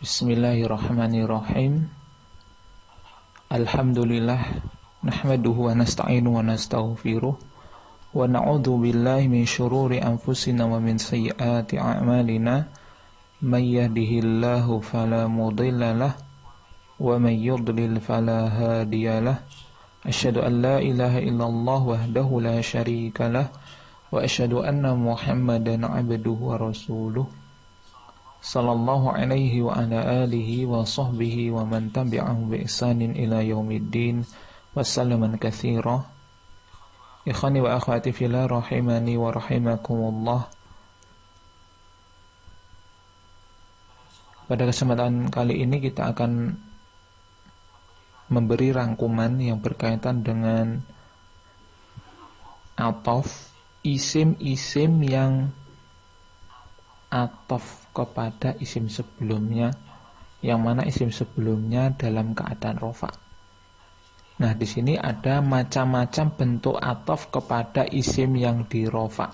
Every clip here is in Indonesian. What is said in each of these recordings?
Bismillahirrahmanirrahim. Alhamdulillah nahmaduhu wa nasta'inu wa nastaghfiruh wa na'udzu billahi min syururi anfusina wa min sayyiati a'malina may yahdihillahu fala mudhillalah wa may yudlil fala hadiyalah. Asyhadu an la ilaha illallah wahdahu la syarikalah wa asyhadu anna Muhammadan 'abduhu wa rasuluh. Sallallahu alaihi wa ala alihi wa sahbihi wa man tabi'ahu bi ihsanin ila yaumiddin wa sallaman katsira. Ikhwani wa akhwati fillah rahimani wa rahimakumullah. Pada kesempatan kali ini kita akan memberi rangkuman yang berkaitan dengan ataf, isim-isim yang ataf kepada isim sebelumnya, yang mana isim sebelumnya dalam keadaan rofa. Nah, di sini ada macam-macam bentuk ataf kepada isim yang dirofa.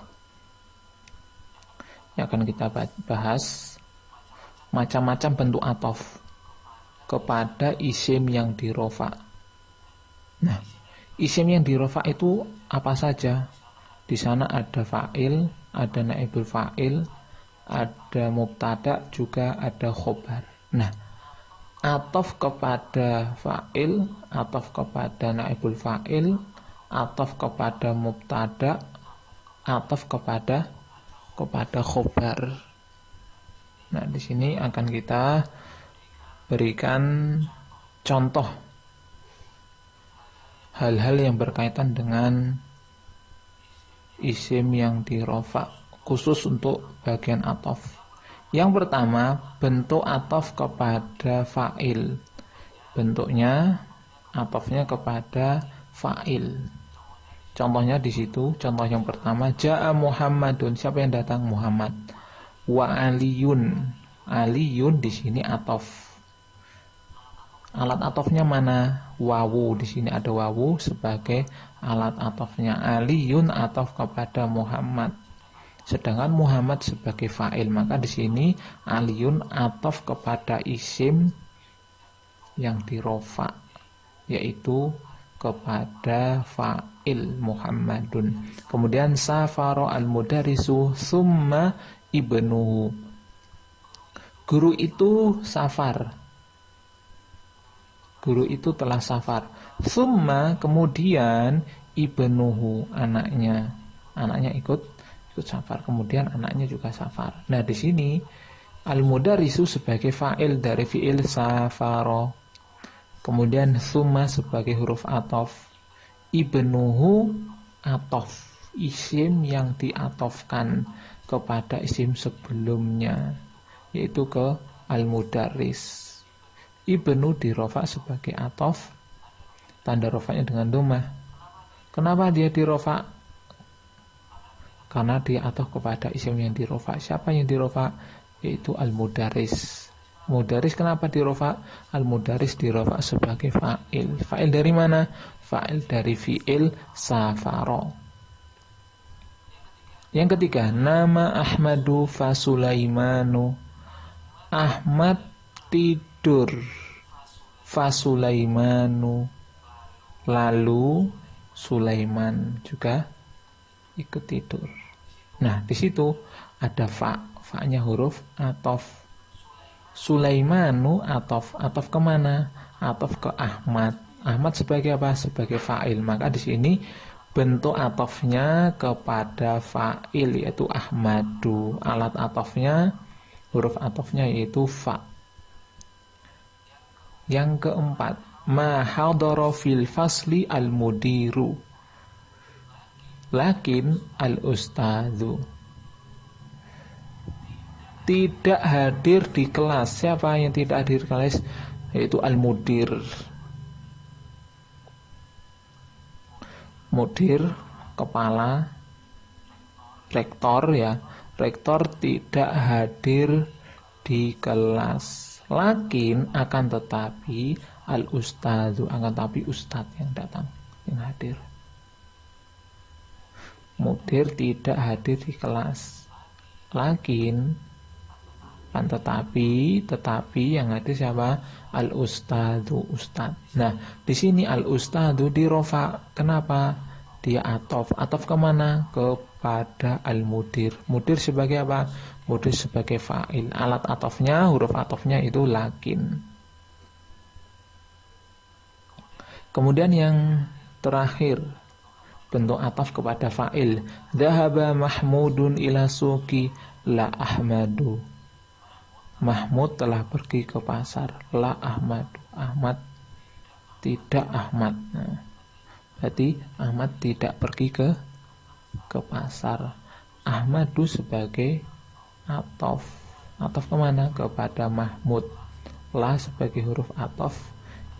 Yang akan kita bahas macam-macam bentuk ataf kepada isim yang dirofa. Nah, isim yang dirofa itu apa saja? Di sana ada fa'il, ada naibul fa'il, ada mubtada, juga ada khobar. Nah, ataf kepada fa'il, ataf kepada naibul fa'il, ataf kepada mubtada, ataf kepada khobar. Nah, di sini akan kita berikan contoh hal-hal yang berkaitan dengan isim yang dirofa, khusus untuk bagian ataf. Yang pertama, bentuk ataf kepada fa'il. Bentuknya atafnya kepada fa'il. Contohnya di situ, contoh yang pertama, Ja'a Muhammadun, siapa yang datang? Muhammad. Wa aliyun. Aliyun di sini ataf. Alat atafnya mana? Wawu. Di sini ada wawu sebagai alat atafnya. Aliyun ataf kepada Muhammad. Sedangkan Muhammad sebagai fa'il, maka di sini aliyun ataf kepada isim yang dirofa, yaitu kepada fa'il Muhammadun. Kemudian safaro al-mudarisu summa ibnuhu. Guru itu safar. Guru itu telah safar. Summa, kemudian ibnuhu, anaknya. Anaknya ikut safar, kemudian anaknya juga safar. Nah, di sini al-mudarisu sebagai fa'il dari fi'il safaro, kemudian summa sebagai huruf ataf, ibnuhu ataf, isim yang diatofkan kepada isim sebelumnya, yaitu ke al-mudaris. Ibnu dirofa sebagai ataf, tanda rofanya dengan dhammah. Kenapa dia dirofa? Karena dia ataf kepada isim yang dirofa. Siapa yang dirofa? Yaitu al-mudaris. Mudaris kenapa dirofa? Al-mudaris dirofa sebagai fa'il. Fa'il dari mana? Fa'il dari fi'il safaro. Yang ketiga, nama Ahmadu fasulaimanu. Ahmad tidur. Fasulaimanu. Lalu Sulaiman juga ikut tidur. Nah, di situ ada fa-nya huruf ataf. Sulaimanu ataf kemana? Ataf ke Ahmad. Ahmad sebagai apa? Sebagai fa'il. Maka di sini bentuk atafnya kepada fa'il, yaitu Ahmadu. Alat atafnya, huruf atafnya yaitu fa. Yang keempat, ma hadara fil fasli al-mudiru. Lakin al-ustadzu, tidak hadir di kelas. Siapa yang tidak hadir di kelas? Yaitu al-mudir. Mudir, kepala, rektor ya. Rektor tidak hadir di kelas. Lakin akan tetapi al-ustadzu, akan tetapi ustadz yang datang, yang hadir. Mudir tidak hadir di kelas. Lakin Kan tetapi yang ada siapa? Al-ustadu, ustad. Nah, di sini al-ustadu dirofa. Kenapa? Dia atof. Atof kemana? Kepada al-mudir. Mudir sebagai apa? Mudir sebagai fa'il. Alat atofnya, huruf atofnya itu lakin. Kemudian yang terakhir, bentuk atof kepada fa'il. Dhahaba Mahmudun ila suqi la Ahmadu. Mahmud telah pergi ke pasar. La Ahmad. Ahmad tidak Ahmad. Nah, berarti Ahmad tidak pergi ke pasar. Ahmadu sebagai atof. Atof kemana? Kepada Mahmud. La sebagai huruf atof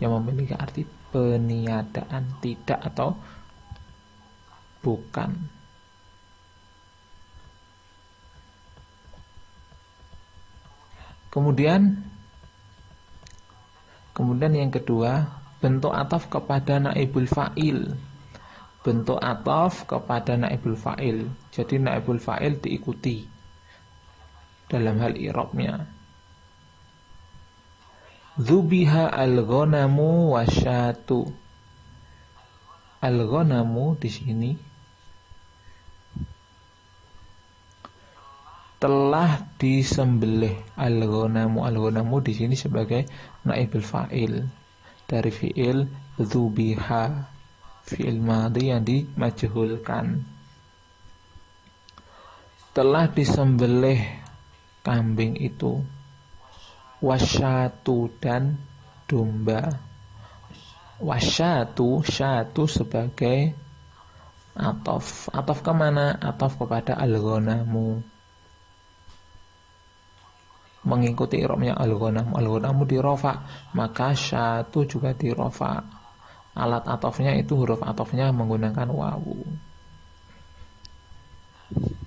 yang memiliki arti peniadaan, tidak atau bukan. Kemudian yang kedua, bentuk ataf kepada naibul fa'il. Bentuk ataf kepada naibul fa'il. Jadi naibul fa'il diikuti dalam hal i'rabnya. Dzubiha al-ghanamu wasyatu. Al-ghanamu di sini telah disembelih. Al-ghanamu di sini sebagai naibul fa'il dari fi'il dzubiha, fi'il madhi yang dimajhulkan. Telah disembelih kambing itu. Wasyatu dan domba. Wasyatu, syatu sebagai atof. Atof kemana? Atof kepada al-ghanamu, mengikuti i'rabnya al-ghanamu. Al-ghanamu dirofa, maka syatu juga dirofa. Alat atofnya itu huruf atofnya menggunakan wawu.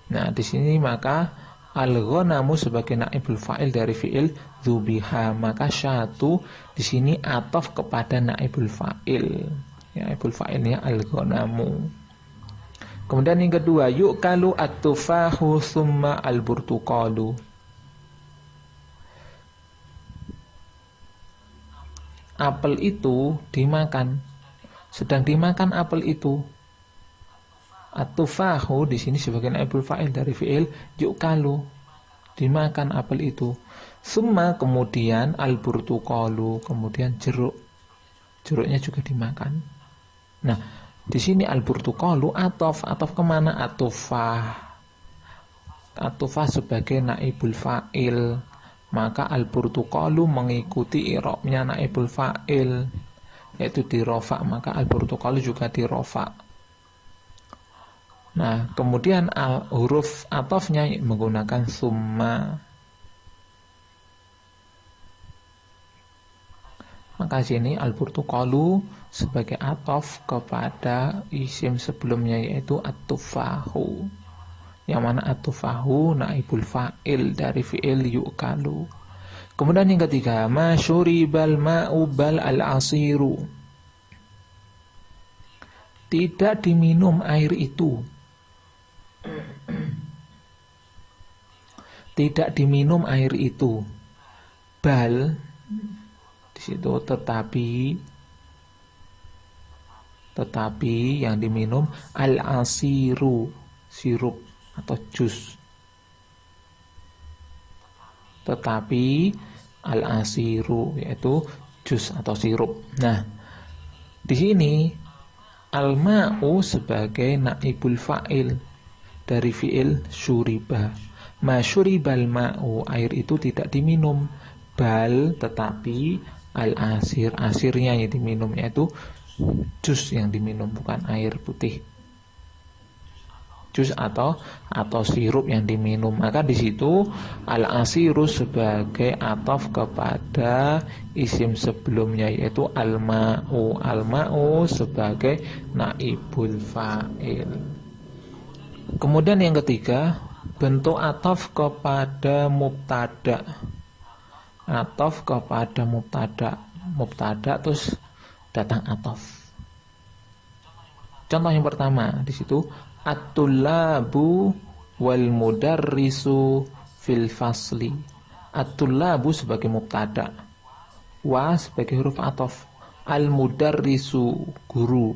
Nah, di sini maka al-ghanamu sebagai naibul fa'il dari fi'il dzubiha, maka syatu di sini atof kepada naibul fa'il. Naibul fa'ilnya al-ghanamu. Kemudian yang kedua, yu'kalu at-tufahu summa al-burtuqalu. Apel itu dimakan. Sedang dimakan apel itu. At-tufahu di sini sebagai naibul fa'il dari fi'il yu'kalu. Dimakan apel itu. Summa kemudian al-burtuqalu, kemudian jeruk. Jeruknya juga dimakan. Nah, di sini al-burtuqalu atof. Atof kemana? Atufah. Atufah sebagai naibul fa'il. Maka al-burtuqalu mengikuti i'rabnya naibul fa'il, yaitu dirofa, maka al-burtuqalu juga dirofa. Nah, kemudian huruf atofnya menggunakan summa. Maka sini al-burtuqalu sebagai atof kepada isim sebelumnya, yaitu at-tufahu. Yang mana at-tufahu naibul fa'il dari fi'il yu'kalu. Kemudian yang ketiga, ma syuribal ma'u bal al-asiru. Tidak diminum air itu. Tidak diminum air itu. Bal di situ tetapi yang diminum al-asiru, sirup atau jus. Tetapi al-asiru yaitu jus atau sirup. Nah, di sini al-ma'u sebagai naibul fa'il dari fi'il syuriba. Ma syuribal ma'u, air itu tidak diminum. Bal tetapi al-asir, asirnya yang diminum, yaitu jus yang diminum, bukan air putih. Jus atau sirup yang diminum. Maka di situ al-asiru sebagai atof kepada isim sebelumnya, yaitu al-ma'u. Al-ma'u sebagai naibul fa'il. Kemudian yang ketiga, bentuk atof kepada mubtada. Atof kepada mubtada. Mubtada terus datang atof. Contoh yang pertama di situ, at-tullabu wal mudarrisu fil fasli. At-tullabu sebagai mubtada, wa sebagai huruf ataf, al-mudarrisu guru,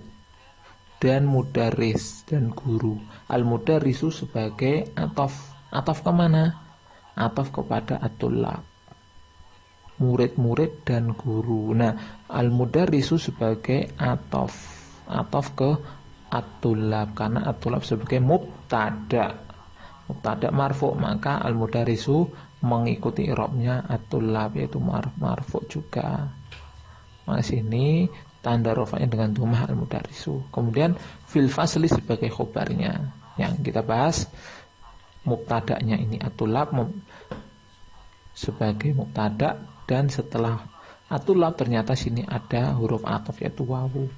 dan mudarris dan guru. Al-mudarrisu sebagai ataf. Ataf kemana? Ataf kepada at-tullab, murid-murid dan guru. Nah, al-mudarrisu sebagai ataf, ataf ke at-tullab, karena at-tullab sebagai mubtada. Mubtada marfu, maka al-mudarrisu mengikuti i'rabnya at-tullab, yaitu marfu juga. Mas ini tanda rofanya dengan dhammah al-mudarrisu. Kemudian fil fasli sebagai khobarnya. Yang kita bahas mubtadanya ini at-tullab sebagai mubtada, dan setelah at-tullab ternyata sini ada huruf ataf yaitu wawu.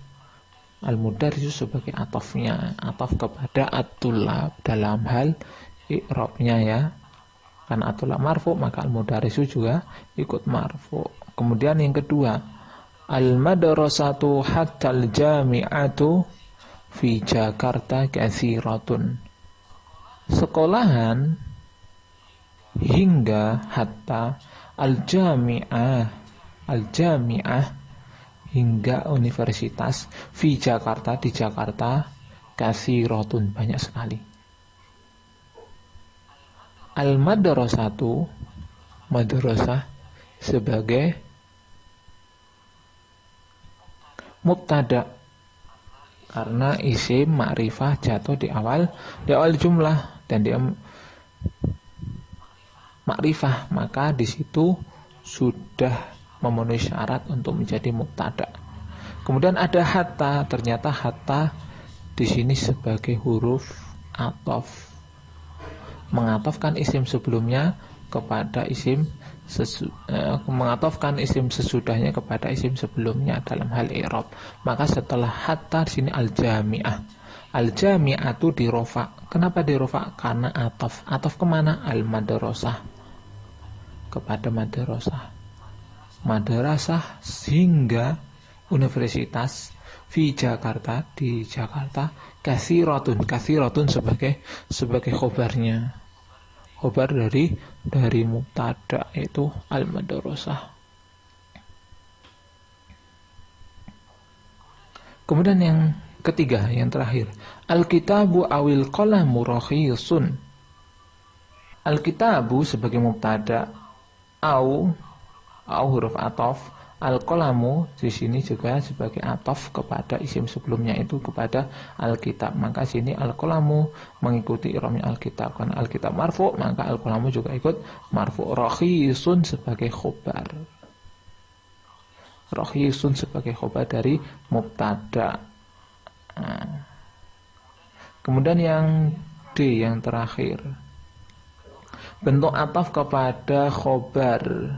Al-mudarrisu sebagai atafnya, ataf kepada at-tullab dalam hal i'rabnya ya. Karena at-tullab marfu, maka al-mudarrisu juga ikut marfu. Kemudian yang kedua, al-madrasatu hatta al-jami'atu fi Jakarta katsiratun. Sekolahan hingga hatta al-jami'ah, al-jami'ah hingga universitas, fi Jakarta di Jakarta, katsiratun banyak sekali. Al-madrasatu, madrasah sebagai mubtada, karena isim ma'rifah jatuh di awal jumlah, dan dia ma'rifah, maka di situ sudah memenuhi syarat untuk menjadi mubtada. Kemudian ada hatta, ternyata hatta di sini sebagai huruf ataf, mengatafkan isim sebelumnya kepada isim mengatafkan isim sesudahnya kepada isim sebelumnya dalam hal i'rab. Maka setelah hatta di sini al-jami'ah. Al-jami'atu dirofa. Kenapa dirofa? Karena ataf. Ataf kemana? Al-madrasah, kepada madrasah. Madrasah hingga universitas fi Jakarta di Jakarta, katsiratun sebagai khobarnya. Khobar dari mubtada itu al-madrasah. Kemudian yang ketiga, yang terakhir, al-kitabu awil qalamu rakhisun. Al-kitabu sebagai mubtada, au huruf ataf, al-qalamu di sini juga sebagai ataf kepada isim sebelumnya itu kepada al-kitab. Maka sini al-qalamu mengikuti i'rabnya al-kitab, karena al-kitab marfu, maka al-qalamu juga ikut marfu. Rakhisun sebagai khobar, rakhisun sebagai khobar dari mubtada. Kemudian yang D, yang terakhir, bentuk ataf kepada khobar.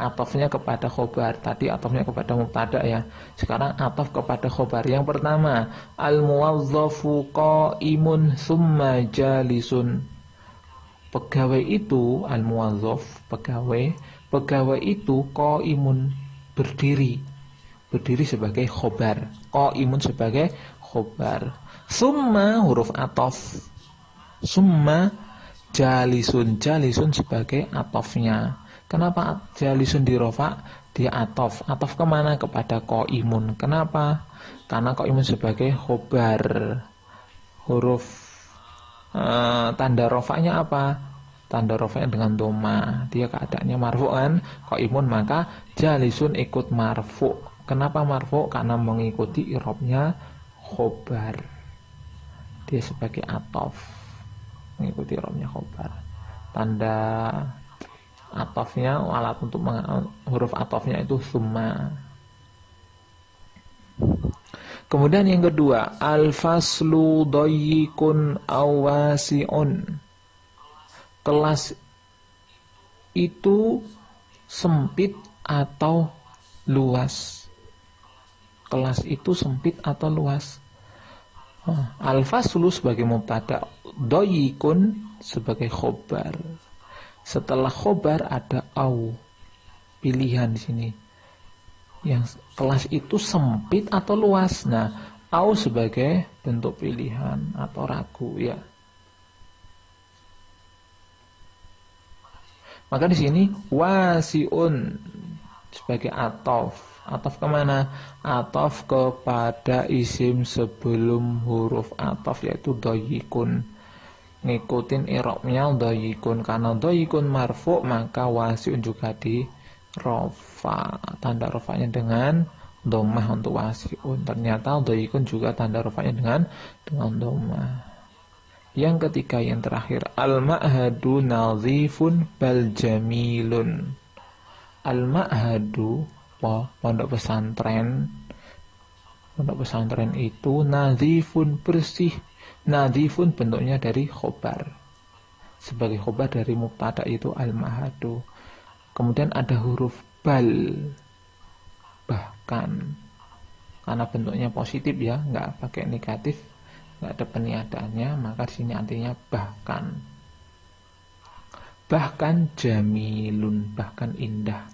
Atafnya kepada khobar. Tadi atafnya kepada mubtada ya. Sekarang ataf kepada khobar. Yang pertama, al-muwazzafu qa'imun summa jalisun. Pegawai itu, al-muwazzaf, pegawai itu qa'imun, berdiri sebagai khobar. Qa'imun sebagai khobar. Summa huruf ataf. Summa jalisun sebagai atafnya. Kenapa jalisun dirofa? Dia ataf. Ataf kemana? Kepada qa'imun. Kenapa? Karena qa'imun sebagai khobar. Huruf tanda rofanya apa? Tanda rofanya dengan dhamma. Dia keadaannya marfu kan? Qa'imun, maka jalisun ikut marfu. Kenapa marfu? Karena mengikuti i'rabnya khobar. Dia sebagai ataf, mengikuti i'rabnya khobar. Tanda atafnya, alat untuk huruf atafnya itu summa. Kemudian yang kedua, al-faslu dayyikun awasi'un. Kelas itu sempit atau luas. Kelas itu sempit atau luas. Al-faslu sebagai mubtada, dayyikun sebagai khobar. Setelah khobar ada au, pilihan di sini. Yang kelas itu sempit atau luas. Nah, au sebagai bentuk pilihan atau ragu ya. Maka di sini wasiun sebagai atof. Atof kemana? Atof kepada isim sebelum huruf atof, yaitu doyikun. Ngikutin irobnya doyikun. Karena doyikun marfu, maka wasiun juga di rofa. Tanda rofanya dengan domah untuk wasiun. Ternyata doyikun juga tanda rofanya dengan domah. Yang ketiga, yang terakhir, al-ma'hadu nazifun bal jamilun. Al-ma'hadu, pondok pesantren. Pondok pesantren itu nazifun, bersih. Nazifun bentuknya dari khobar. Sebagai khobar dari mubtada itu al-ma'hadu. Kemudian ada huruf bal, bahkan. Karena bentuknya positif ya, nggak pakai negatif, nggak ada peniadaannya, maka di sini artinya bahkan. Bahkan jamilun, bahkan indah.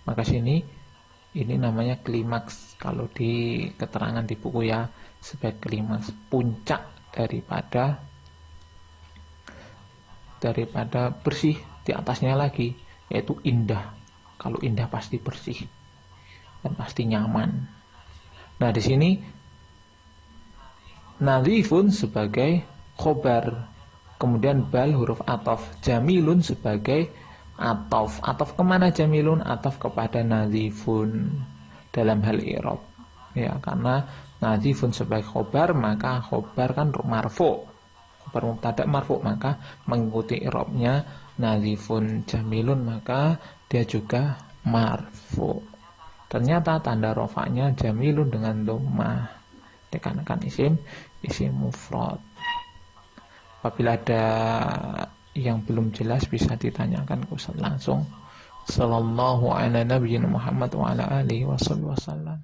Maka sini ini namanya klimaks kalau di keterangan di buku ya, sebagai klimaks, puncak daripada bersih, di atasnya lagi yaitu indah. Kalau indah pasti bersih dan pasti nyaman. Nah, di sini nazifun sebagai khobar, kemudian bal huruf atof, jamilun sebagai atof. Atof kemana jamilun? Atof kepada nazifun dalam hal i'rab. Ya, karena nazifun sebagai khobar, maka khobar kan marfu, khobar mubtada marfu, maka mengikuti i'rabnya nazifun jamilun, maka dia juga marfu. Ternyata tanda rofanya jamilun dengan dhammah dikarenakan isim mufrad. Apabila ada yang belum jelas bisa ditanyakan ke Ustaz langsung. Sallallahu ala nabiyyina Muhammad wa ala alihi wasallam.